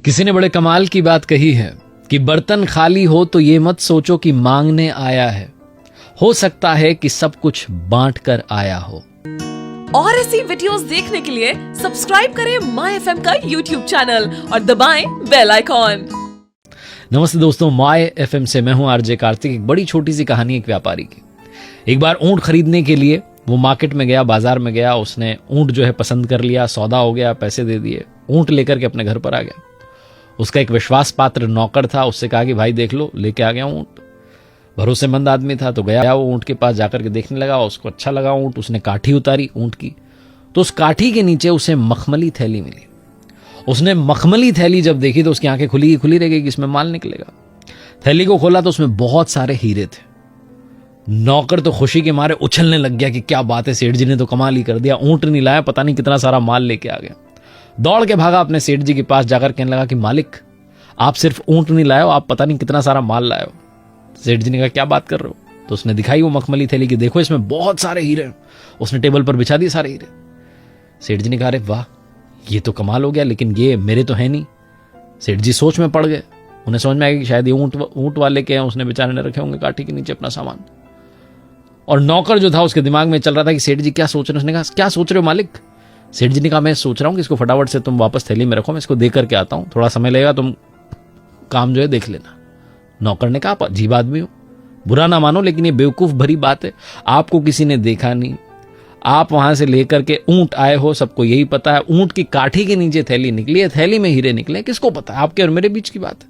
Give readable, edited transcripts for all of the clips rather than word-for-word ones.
किसी ने बड़े कमाल की बात कही है कि बर्तन खाली हो तो ये मत सोचो कि मांगने आया है, हो सकता है कि सब कुछ बांट कर आया हो। और ऐसी वीडियोस देखने के लिए सब्सक्राइब करें माय एफएम का यूट्यूब चैनल और दबाएं बेल आइकॉन। नमस्ते दोस्तों, माय एफएम से मैं हूं आरजे कार्तिक। एक बड़ी छोटी सी कहानी एक व्यापारी की। एक बार ऊंट खरीदने के लिए वो मार्केट में गया, बाजार में गया। उसने ऊंट जो है पसंद कर लिया, सौदा हो गया, पैसे दे दिए, ऊंट लेकर के अपने घर पर आ गया। उसका एक विश्वास पात्र नौकर था, उससे कहा कि भाई देख लो, लेके आ गया ऊंट। भरोसेमंद आदमी था तो गया वो ऊंट के पास, जाकर के देखने लगा। उसको अच्छा लगा ऊंट। उसने काठी उतारी ऊंट की, तो उस काठी के नीचे उसे मखमली थैली मिली। उसने मखमली थैली जब देखी तो उसकी आंखें खुली रह गई कि इसमें माल निकलेगा। थैली को खोला तो उसमें बहुत सारे हीरे थे। नौकर तो खुशी के मारे उछलने लग गया कि क्या बात है, सेठ जी ने तो कमाल ही कर दिया, ऊंट नहीं लाया, पता नहीं कितना सारा माल लेके आ गया। दौड़ के भागा अपने सेठ जी के पास, जाकर कहने लगा कि मालिक, आप सिर्फ ऊंट नहीं लाए हो, आप पता नहीं कितना सारा माल लाए हो। सेठ जी ने कहा क्या बात कर रहे हो? तो उसने दिखाई वो मखमली थैली की, देखो इसमें बहुत सारे हीरे। उसने टेबल पर बिछा दिए सारे हीरे। सेठ जी ने कहा अरे वाह, ये तो कमाल हो गया, लेकिन ये मेरे तो है नहीं। सेठ जी सोच में पड़ गए। उन्हें समझ में आया कि शायद ये ऊंट वाले के हैं, उसने बेचारे ने रखे होंगे काठी के नीचे अपना सामान। और नौकर जो था उसके दिमाग में चल रहा था कि सेठ जी क्या सोच रहे हैं। उसने कहा क्या सोच रहे हो मालिक? सेठ जी ने कहा मैं सोच रहा हूं कि इसको फटाफट से तुम वापस थैली में रखो, मैं इसको दे करके आता हूं, थोड़ा समय लगेगा, तुम काम जो है देख लेना। नौकर ने कहा आप अजीब आदमी हो, बुरा ना मानो, लेकिन ये बेवकूफ भरी बात है। आपको किसी ने देखा नहीं, आप वहां से लेकर के ऊंट आए हो, सबको यही पता है। ऊंट की काठी के नीचे थैली निकली है, थैली में हीरे निकले, किसको पता है? आपके और मेरे बीच की बात है।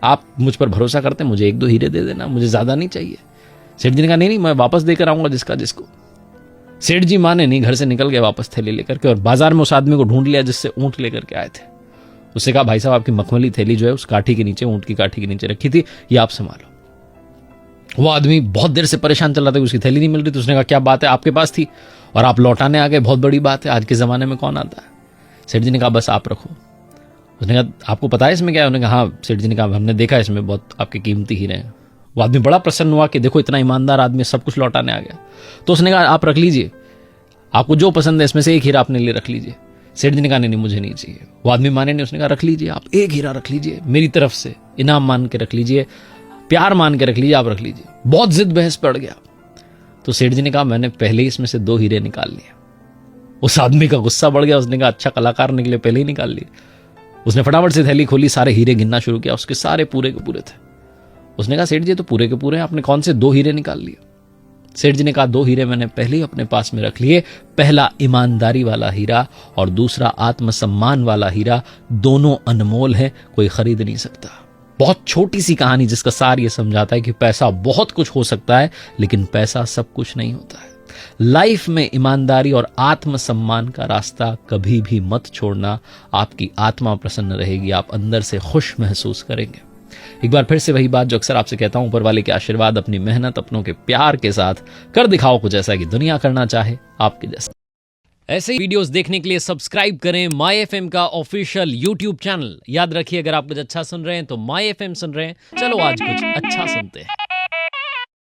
आप मुझ पर भरोसा करते हैं, मुझे एक दो हीरे दे देना, मुझे ज्यादा नहीं चाहिए। सेठ जी ने कहा नहीं, मैं वापस देकर आऊंगा जिसका जिसको। सेठ जी माने नहीं, घर से निकल गए वापस थैली लेकर के, और बाजार में उस आदमी को ढूंढ लिया जिससे ऊंट लेकर के आए थे। उससे कहा भाई साहब, आपकी मखमली थैली जो है उस काठी के नीचे, ऊंट की काठी के नीचे रखी थी, ये आप संभालो। वो आदमी बहुत देर से परेशान चल रहा था, उसकी थैली नहीं मिल रही। तो उसने कहा क्या बात है, आपके पास थी और आप लौटाने आ गए, बहुत बड़ी बात है, आज के जमाने में कौन आता है? सेठ जी ने कहा बस आप रखो। उसने कहा आपको पता है इसमें क्या है? उन्होंने कहा हाँ। सेठ जी ने कहा हमने देखा इसमें बहुत आपके कीमती हीरे हैं। वो आदमी बड़ा प्रसन्न हुआ कि देखो इतना ईमानदार आदमी, सब कुछ लौटाने आ गया। तो उसने कहा आप रख लीजिए, आपको जो पसंद है इसमें से एक हीरा अपने लिए रख लीजिए। सेठ जी ने कहा नहीं मुझे नहीं चाहिए। वो आदमी माने नहीं, उसने कहा रख लीजिए, आप एक हीरा रख लीजिए, मेरी तरफ से इनाम मान के रख लीजिए, प्यार मान के रख लीजिए, आप रख लीजिए। बहुत जिद बहस पड़ गया। तो सेठ जी ने कहा मैंने पहले ही इसमें से 2 हीरे निकाल लिए। उस आदमी का गुस्सा बढ़ गया। उसने कहा अच्छा कलाकार निकले, पहले ही निकाल लिए। उसने फटाफट से थैली खोली, सारे हीरे गिनना शुरू किया, उसके सारे पूरे के पूरे थे। उसने कहा सेठ जी तो पूरे के पूरे हैं, आपने कौन से 2 हीरे निकाल लिए? सेठ जी ने कहा 2 हीरे मैंने पहले ही अपने पास में रख लिए। पहला ईमानदारी वाला हीरा और दूसरा आत्मसम्मान वाला हीरा, दोनों अनमोल है, कोई खरीद नहीं सकता। बहुत छोटी सी कहानी जिसका सार ये समझाता है कि पैसा बहुत कुछ हो सकता है, लेकिन पैसा सब कुछ नहीं होता है। लाइफ में ईमानदारी और आत्मसम्मान का रास्ता कभी भी मत छोड़ना। आपकी आत्मा प्रसन्न रहेगी, आप अंदर से खुश महसूस करेंगे। एक बार फिर से वही बात जो अक्सर आपसे कहता हूं, ऊपर वाले के आशीर्वाद, अपनी मेहनत, अपनों के प्यार के साथ कर दिखाओ कुछ ऐसा कि दुनिया करना चाहे आपके जैसा। ऐसे ही वीडियोस देखने के लिए सब्सक्राइब करें माय एफएम का ऑफिशियल यूट्यूब चैनल। याद रखिए, अगर आप कुछ अच्छा सुन रहे हैं तो माय एफएम सुन रहे हैं। चलो आज कुछ अच्छा सुनते हैं।